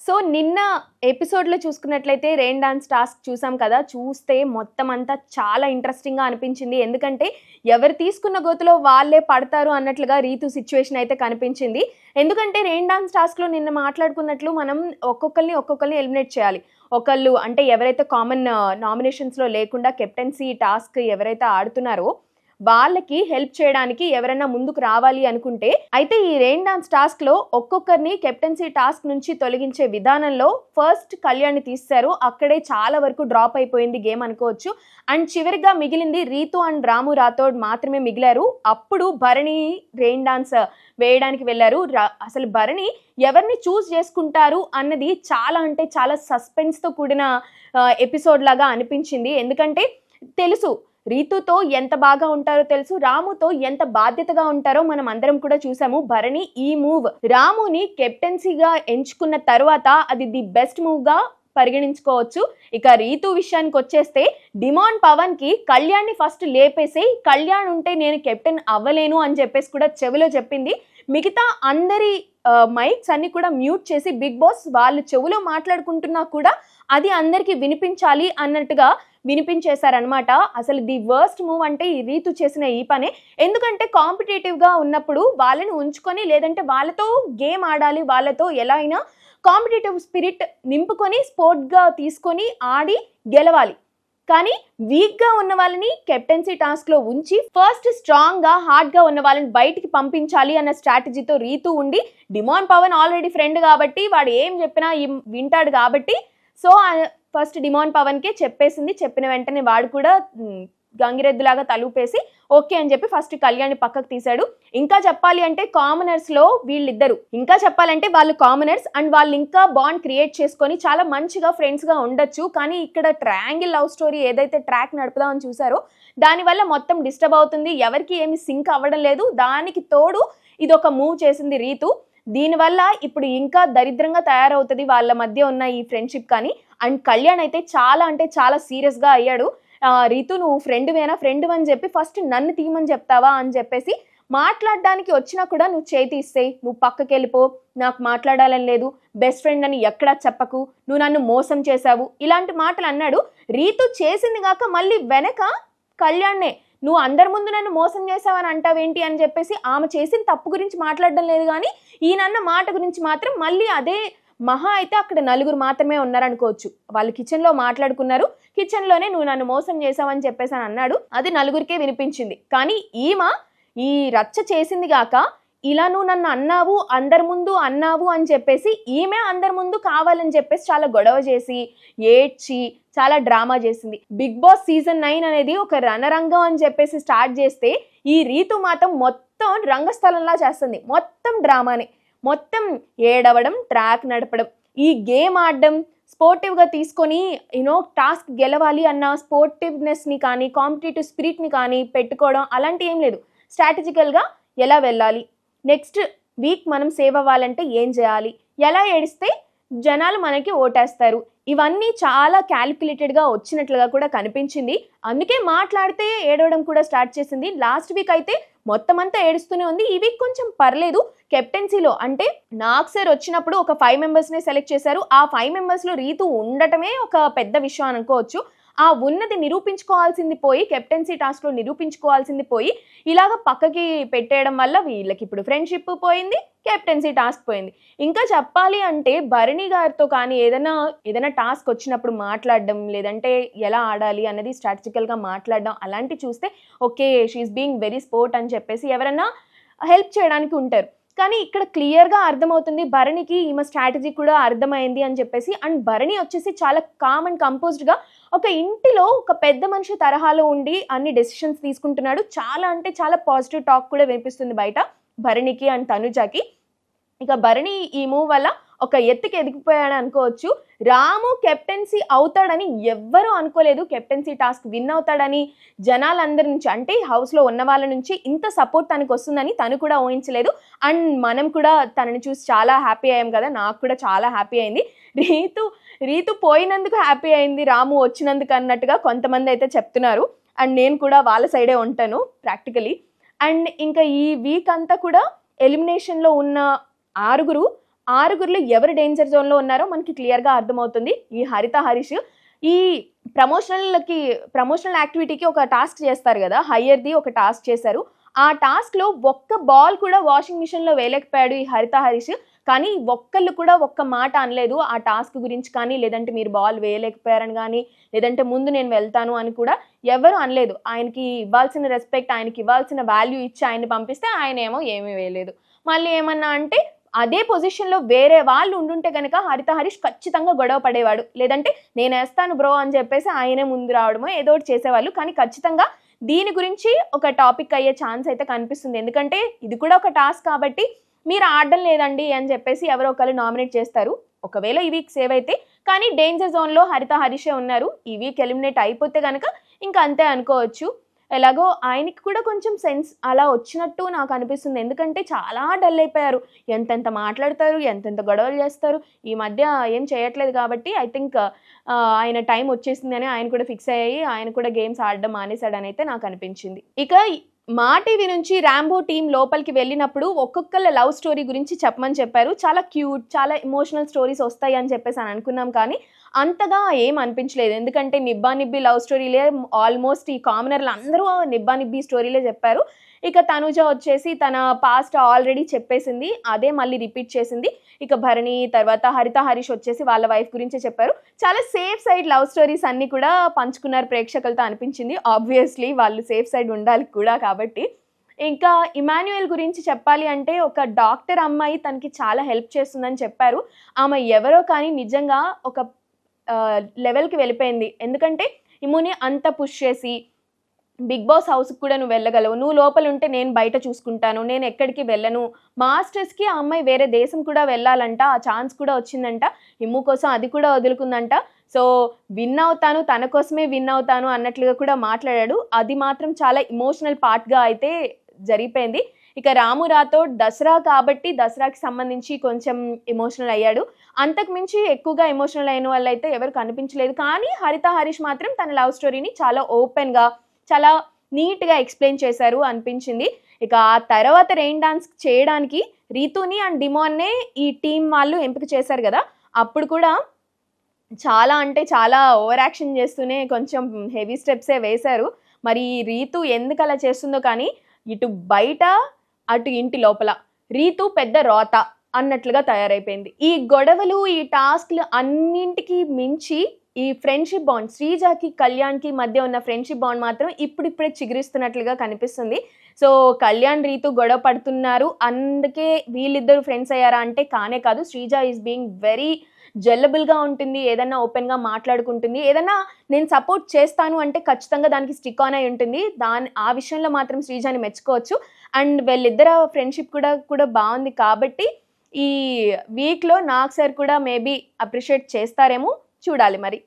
So నిన్న ఎపిసోడ్లో చూసుకున్నట్లయితే రెయిన్ డాన్స్ టాస్క్ చూసాం కదా. చూస్తే మొత్తం అంతా చాలా ఇంట్రెస్టింగ్గా అనిపించింది. ఎందుకంటే ఎవరు తీసుకున్న గోతులో వాళ్ళే పడతారు అన్నట్లుగా రీతు సిచ్యువేషన్ అయితే కనిపించింది. ఎందుకంటే రెయిన్ డాన్స్ టాస్క్లో నిన్న మాట్లాడుకున్నట్లు మనం ఒక్కొక్కరిని ఎలిమినేట్ చేయాలి. ఒకళ్ళు అంటే ఎవరైతే కామన్ నామినేషన్స్లో లేకుండా కెప్టెన్సీ టాస్క్ ఎవరైతే ఆడుతున్నారో వాళ్ళకి హెల్ప్ చేయడానికి ఎవరైనా ముందుకు రావాలి అనుకుంటే, అయితే ఈ రెయిన్ డాన్స్ టాస్క్ లో ఒక్కొక్కరిని కెప్టెన్సీ టాస్క్ నుంచి తొలగించే విధానంలో ఫస్ట్ కళ్యాణ్ని తీశారు. అక్కడే చాలా వరకు డ్రాప్ అయిపోయింది గేమ్ అనుకోవచ్చు. అండ్ చివరిగా మిగిలింది రీతు అండ్ రాము రాథోడ్ మాత్రమే మిగిలారు. అప్పుడు భరణి రెయిన్ డాన్స్ వేయడానికి వెళ్ళారు. అసలు భరణి ఎవరిని చూస్ చేసుకుంటారు అన్నది చాలా అంటే చాలా సస్పెన్స్ తో కూడిన ఎపిసోడ్ లాగా అనిపించింది. ఎందుకంటే తెలుసు రీతుతో ఎంత బాగా ఉంటారో తెలుసు, రాముతో ఎంత బాధ్యతగా ఉంటారో మనం అందరం కూడా చూసాము. భరణి ఈ మూవ్ రాముని కెప్టెన్సీగా ఎంచుకున్న తర్వాత అది ది బెస్ట్ మూవ్ గా పరిగణించుకోవచ్చు. ఇక రీతు విషయానికి వచ్చేస్తే డిమాండ్ పవన్ కి కళ్యాణ్ని ఫస్ట్ లేపేసి, కళ్యాణ్ ఉంటే నేను కెప్టెన్ అవ్వలేను అని చెప్పేసి కూడా చెవిలో చెప్పింది. మిగతా అందరి మైక్స్ అన్ని కూడా మ్యూట్ చేసి బిగ్ బాస్ వాళ్ళు చెవిలో మాట్లాడుకుంటున్నా కూడా అది అందరికి వినిపించాలి అన్నట్టుగా వినిపించేశారనమాట. అసలు ది వర్స్ట్ మూవ్ అంటే ఈ రీతు చేసిన ఈ పనే. ఎందుకంటే కాంపిటేటివ్గా ఉన్నప్పుడు వాళ్ళని ఉంచుకొని, లేదంటే వాళ్ళతో గేమ్ ఆడాలి, వాళ్ళతో ఎలా అయినా కాంపిటేటివ్ స్పిరిట్ నింపుకొని స్పోర్ట్గా తీసుకొని ఆడి గెలవాలి. కానీ వీక్గా ఉన్న వాళ్ళని కెప్టెన్సీ టాస్క్లో ఉంచి ఫస్ట్ స్ట్రాంగ్గా హార్డ్గా ఉన్న వాళ్ళని బయటికి పంపించాలి అన్న స్ట్రాటజీతో రీతు ఉండి, డిమాండ్ పవన్ ఆల్రెడీ ఫ్రెండ్ కాబట్టి వాడు ఏం చెప్పినా వింటాడు కాబట్టి సో ఫస్ట్ డిమాండ్ పవన్కే చెప్పేసింది. చెప్పిన వెంటనే వాడు కూడా గంగిరెద్దులాగా తలూపేసి ఓకే అని చెప్పి ఫస్ట్ కళ్యాణ్ని పక్కకు తీశాడు. ఇంకా చెప్పాలి అంటే కామనర్స్లో వీళ్ళిద్దరు, ఇంకా చెప్పాలంటే వాళ్ళు కామనర్స్ అండ్ వాళ్ళు ఇంకా బాండ్ క్రియేట్ చేసుకొని చాలా మంచిగా ఫ్రెండ్స్గా ఉండొచ్చు. కానీ ఇక్కడ ట్రయాంగిల్ లవ్ స్టోరీ ఏదైతే ట్రాక్ నడుపుదామని చూసారో దానివల్ల మొత్తం డిస్టర్బ్ అవుతుంది, ఎవరికి ఏమి సింక్ అవ్వడం లేదు. దానికి తోడు ఇది ఒక మూవ్ చేసింది రీతు. దీనివల్ల ఇప్పుడు ఇంకా దరిద్రంగా తయారవుతుంది వాళ్ళ మధ్య ఉన్న ఈ ఫ్రెండ్షిప్. కానీ అండ్ కళ్యాణ్ అయితే చాలా అంటే చాలా సీరియస్గా అయ్యాడు. రీతు నువ్వు ఫ్రెండ్ అని చెప్పి ఫస్ట్ నన్ను తీయమని చెప్తావా అని చెప్పేసి మాట్లాడడానికి వచ్చినా కూడా నువ్వు చేతి ఇస్తే, నువ్వు పక్కకి వెళ్ళిపో, నాకు మాట్లాడాలని లేదు, బెస్ట్ ఫ్రెండ్ అని ఎక్కడా చెప్పకు, నువ్వు నన్ను మోసం చేశావు, ఇలాంటి మాటలు అన్నాడు. రీతు చేసింది కాక మళ్ళీ వెనక కళ్యాణ్నే నువ్వు అందరి ముందు నన్ను మోసం చేసావని అంటావేంటి అని చెప్పేసి ఆమె చేసిన తప్పు గురించి మాట్లాడడం లేదు. కానీ ఈయనన్న మాట గురించి మాత్రం మళ్ళీ అదే. మహా అయితే అక్కడ నలుగురు మాత్రమే ఉన్నారనుకోవచ్చు. వాళ్ళు కిచెన్లో మాట్లాడుకున్నారు, కిచెన్లోనే నువ్వు నన్ను మోసం చేసావని చెప్పేసి అని అన్నాడు. అది నలుగురికే వినిపించింది. కానీ ఈమె ఈ రచ్చ చేసింది గాక ఇలా నువ్వు నన్ను అన్నావు, అందరి ముందు అన్నావు అని చెప్పేసి ఈమె అందరి ముందు కావాలని చెప్పేసి చాలా గొడవ చేసి ఏడ్చి చాలా డ్రామా చేసింది. బిగ్ బాస్ సీజన్ 9 అనేది ఒక రణరంగం అని చెప్పేసి స్టార్ట్ చేస్తే ఈ రీతు మాత్రం మొత్తం రంగస్థలంలా చేస్తుంది. మొత్తం డ్రామానే, మొత్తం ఏడవడం, ట్రాక్ నడపడం, ఈ గేమ్ ఆడడం, స్పోర్టివ్గా తీసుకొని టాస్క్ గెలవాలి అన్న స్పోర్టివ్నెస్ని కానీ కాంపిటేటివ్ స్పిరిట్ని కానీ పెట్టుకోవడం అలాంటి ఏం లేదు. స్ట్రాటజికల్గా ఎలా వెళ్ళాలి, నెక్స్ట్ వీక్ మనం సేవ్ అవ్వాలంటే ఏం చేయాలి, ఎలా ఏడిస్తే జనాలు మనకి ఓటేస్తారు, ఇవన్నీ చాలా క్యాలిక్యులేటెడ్గా వచ్చినట్లుగా కూడా కనిపించింది. అందుకే మాట్లాడితే ఏడవడం కూడా స్టార్ట్ చేసింది. లాస్ట్ వీక్ అయితే మొత్తం అంతా ఏడుస్తూనే ఉంది. ఈ వీక్ కొంచెం పర్లేదు. కెప్టెన్సీలో అంటే నాగ్ సార్ వచ్చినప్పుడు ఒక 5 మెంబర్స్ని సెలెక్ట్ చేశారు. ఆ 5 మెంబర్స్లో రీతు ఉండటమే ఒక పెద్ద విషయం అనుకోవచ్చు. ఆ ఉన్నది నిరూపించుకోవాల్సింది పోయి, కెప్టెన్సీ టాస్క్లో నిరూపించుకోవాల్సింది పోయి ఇలాగ పక్కకి పెట్టేయడం వల్ల వీళ్ళకి ఇప్పుడు ఫ్రెండ్షిప్ పోయింది, కెప్టెన్సీ టాస్క్ పోయింది. ఇంకా చెప్పాలి అంటే భరణి గారితో కానీ ఏదైనా టాస్క్ వచ్చినప్పుడు మాట్లాడడం, లేదంటే ఎలా ఆడాలి అన్నది స్ట్రాటజికల్గా మాట్లాడడం అలాంటి చూస్తే okay she is being very sport అని చెప్పేసి ఎవరైనా హెల్ప్ చేయడానికి ఉంటారు. కానీ ఇక్కడ క్లియర్గా అర్థమవుతుంది భరణికి ఈమె స్ట్రాటజీ కూడా అర్థమైంది అని చెప్పేసి. అండ్ భరణి వచ్చేసి చాలా కామ్ అండ్ కంపోజ్డ్గా ఒక ఇంటిలో ఒక పెద్ద మనిషి తరహాలో ఉండి అన్ని డెసిషన్స్ తీసుకుంటున్నాడు. చాలా అంటే చాలా పాజిటివ్ టాక్ కూడా వినిపిస్తుంది బయట భరణికి అండ్ తనుజాకి. ఇక భరణి ఈ మూవ్ వల్ల ఒక ఎత్తుకి ఎదిగిపోయాడు అనుకోవచ్చు. రాము కెప్టెన్సీ అవుతాడని ఎవ్వరూ అనుకోలేదు. కెప్టెన్సీ టాస్క్ విన్ అవుతాడని జనాలందరి నుంచి, అంటే హౌస్లో ఉన్న వాళ్ళ నుంచి ఇంత సపోర్ట్ తనకు వస్తుందని తను కూడా ఊహించలేదు. అండ్ మనం కూడా తనని చూసి చాలా హ్యాపీ అయ్యాం కదా, నాకు కూడా చాలా హ్యాపీ అయింది. రీతు పోయినందుకు హ్యాపీ అయింది, రాము వచ్చినందుకు అన్నట్టుగా కొంతమంది అయితే చెప్తున్నారు. అండ్ నేను కూడా వాళ్ళ సైడే ఉంటాను ప్రాక్టికలీ. అండ్ ఇంకా ఈ వీక్ అంతా కూడా ఎలిమినేషన్లో ఉన్న 6 ఆరుగురిలో ఎవరు డేంజర్ జోన్లో ఉన్నారో మనకి క్లియర్గా అర్థమవుతుంది. ఈ హరిత హరీష్ ఈ ప్రమోషనల్ యాక్టివిటీకి ఒక టాస్క్ చేస్తారు కదా, హయ్యర్ది ఒక టాస్క్ చేశారు. ఆ టాస్క్లో ఒక్క బాల్ కూడా వాషింగ్ మిషన్లో వేయలేకపోయాడు ఈ హరిత హరీష్. కానీ ఒక్కళ్ళు కూడా ఒక్క మాట అనలేదు ఆ టాస్క్ గురించి కానీ, లేదంటే మీరు బాల్ వేయలేకపోయారని కానీ, లేదంటే ముందు నేను వెళ్తాను అని కూడా ఎవరు అనలేదు. ఆయనకి ఇవ్వాల్సిన రెస్పెక్ట్, ఆయనకి ఇవ్వాల్సిన వాల్యూ ఇచ్చి ఆయన్ని పంపిస్తే ఆయన ఏమో ఏమీ వేయలేదు. మళ్ళీ ఏమన్నా అంటే అదే పొజిషన్లో వేరే వాళ్ళు ఉండుంటే కనుక హరిత హరీష్ ఖచ్చితంగా గొడవ పడేవాడు. లేదంటే నేను వేస్తాను బ్రో అని చెప్పేసి ఆయనే ముందు రావడమో ఏదో ఒకటి చేసేవాళ్ళు. కానీ ఖచ్చితంగా దీని గురించి ఒక టాపిక్ అయ్యే ఛాన్స్ అయితే కనిపిస్తుంది. ఎందుకంటే ఇది కూడా ఒక టాస్క్ కాబట్టి మీరు ఆడడం లేదండి అని చెప్పేసి ఎవరో ఒకరు నామినేట్ చేస్తారు. ఒకవేళ ఈ వీక్ సేవ్ అయితే, కానీ డేంజర్ జోన్లో హరిత హరీషే ఉన్నారు. ఈ వీక్ ఎలిమినేట్ అయిపోతే కనుక ఇంకా అంతే అనుకోవచ్చు. ఎలాగో ఆయనకి కూడా కొంచెం సెన్స్ అలా వచ్చినట్టు నాకు అనిపిస్తుంది. ఎందుకంటే చాలా డల్ అయిపోయారు. ఎంతెంత మాట్లాడతారు, ఎంతెంత గొడవలు చేస్తారు. ఈ మధ్య ఏం చేయట్లేదు కాబట్టి ఐ థింక్ ఆయన టైం వచ్చేసిందని ఆయన కూడా ఫిక్స్ అయ్యి ఆయన కూడా గేమ్స్ ఆడడం మానేశాడని అయితే నాకు అనిపించింది. ఇక మా టీవీ నుంచి రాంబో టీం లోపలికి వెళ్ళినప్పుడు ఒక్కొక్కళ్ళ లవ్ స్టోరీ గురించి చెప్పమని చెప్పారు. చాలా క్యూట్, చాలా ఎమోషనల్ స్టోరీస్ వస్తాయి అని చెప్పేసి అని అనుకున్నాం, కానీ అంతగా ఏం అనిపించలేదు. ఎందుకంటే నిబ్బా నిబ్బి లవ్ స్టోరీలే ఆల్మోస్ట్ ఈ కామనర్లు అందరూ నిబ్బా నిబ్బి స్టోరీలే చెప్పారు. ఇక తనుజ వచ్చేసి తన పాస్ట్ ఆల్రెడీ చెప్పేసింది, అదే మళ్ళీ రిపీట్ చేసింది. ఇక భరణి తర్వాత హరిత హరీష్ వచ్చేసి వాళ్ళ వైఫ్ గురించే చెప్పారు. చాలా సేఫ్ సైడ్ లవ్ స్టోరీస్ అన్నీ కూడా పంచుకున్నారు ప్రేక్షకులతో అనిపించింది. ఆబ్వియస్లీ వాళ్ళు సేఫ్ సైడ్ ఉండాలి కూడా కాబట్టి. ఇంకా ఇమాన్యుయల్ గురించి చెప్పాలి అంటే ఒక డాక్టర్ అమ్మాయి తనకి చాలా హెల్ప్ చేస్తుందని చెప్పారు. ఆమె ఎవరో కానీ నిజంగా ఒక లెవెల్కి వెళ్ళిపోయింది. ఎందుకంటే ఇమ్ముని అంత పుష్ చేసి బిగ్ బాస్ హౌస్కి కూడా నువ్వు వెళ్ళగలవు, నువ్వు లోపల ఉంటే నేను బయట చూసుకుంటాను, నేను ఎక్కడికి వెళ్ళను, మాస్టర్స్కి ఆ అమ్మాయి వేరే దేశం కూడా వెళ్ళాలంట, ఆ ఛాన్స్ కూడా వచ్చిందంట, ఇమ్ము కోసం అది కూడా వదులుకుందంట. సో విన్ అవుతాను, తన కోసమే విన్ అవుతాను అన్నట్లుగా కూడా మాట్లాడాడు. అది మాత్రం చాలా ఇమోషనల్ పార్ట్గా అయితే జరిగిపోయింది. ఇక రాము రాథోడ్ దసరా కాబట్టి దసరాకి సంబంధించి కొంచెం ఎమోషనల్ అయ్యాడు. అంతకు మించి ఎక్కువగా ఎమోషనల్ అయిన వాళ్ళు అయితే ఎవరు కనిపించలేదు. కానీ హరిత హరీష్ మాత్రం తన లవ్ స్టోరీని చాలా ఓపెన్గా చాలా నీట్గా ఎక్స్ప్లెయిన్ చేశారు అనిపించింది. ఇక ఆ తర్వాత రెయిన్ డాన్స్ చేయడానికి రీతుని అండ్ డిమాన్నే ఈ టీం వాళ్ళు ఎంపిక చేశారు కదా, అప్పుడు కూడా చాలా అంటే చాలా ఓవర్ యాక్షన్ చేస్తూనే కొంచెం హెవీ స్టెప్సే వేశారు. మరి రీతు ఎందుకు అలా చేస్తుందో కానీ ఇటు బయట అటు ఇంటి లోపల రీతు పెద్ద రోత అన్నట్లుగా తయారైపోయింది. ఈ గొడవలు ఈ టాస్క్లు అన్నింటికి మించి ఈ ఫ్రెండ్షిప్ బాండ్, శ్రీజాకి కళ్యాణ్కి మధ్య ఉన్న ఫ్రెండ్షిప్ బాండ్ మాత్రం ఇప్పుడిప్పుడే చిగురిస్తున్నట్లుగా కనిపిస్తుంది. సో కళ్యాణ్ రీతు గొడవ పడుతున్నారు అందుకే వీళ్ళిద్దరు ఫ్రెండ్స్ అయ్యారా అంటే కానే కాదు. శ్రీజ ఈజ్ బీయింగ్ వెరీ జెల్లబుల్గా ఉంటుంది, ఏదన్నా ఓపెన్గా మాట్లాడుకుంటుంది, ఏదన్నా నేను సపోర్ట్ చేస్తాను అంటే ఖచ్చితంగా దానికి స్టిక్ ఆన్ అయి ఉంటుంది. ఆ విషయంలో మాత్రం శ్రీజాని మెచ్చుకోవచ్చు. అండ్ వీళ్ళిద్దరు ఫ్రెండ్షిప్ కూడా బాగుంది కాబట్టి ఈ వీక్లో నాగ్ సార్ కూడా మేబీ అప్రిషియేట్ చేస్తారేమో, చూడాలి మరి.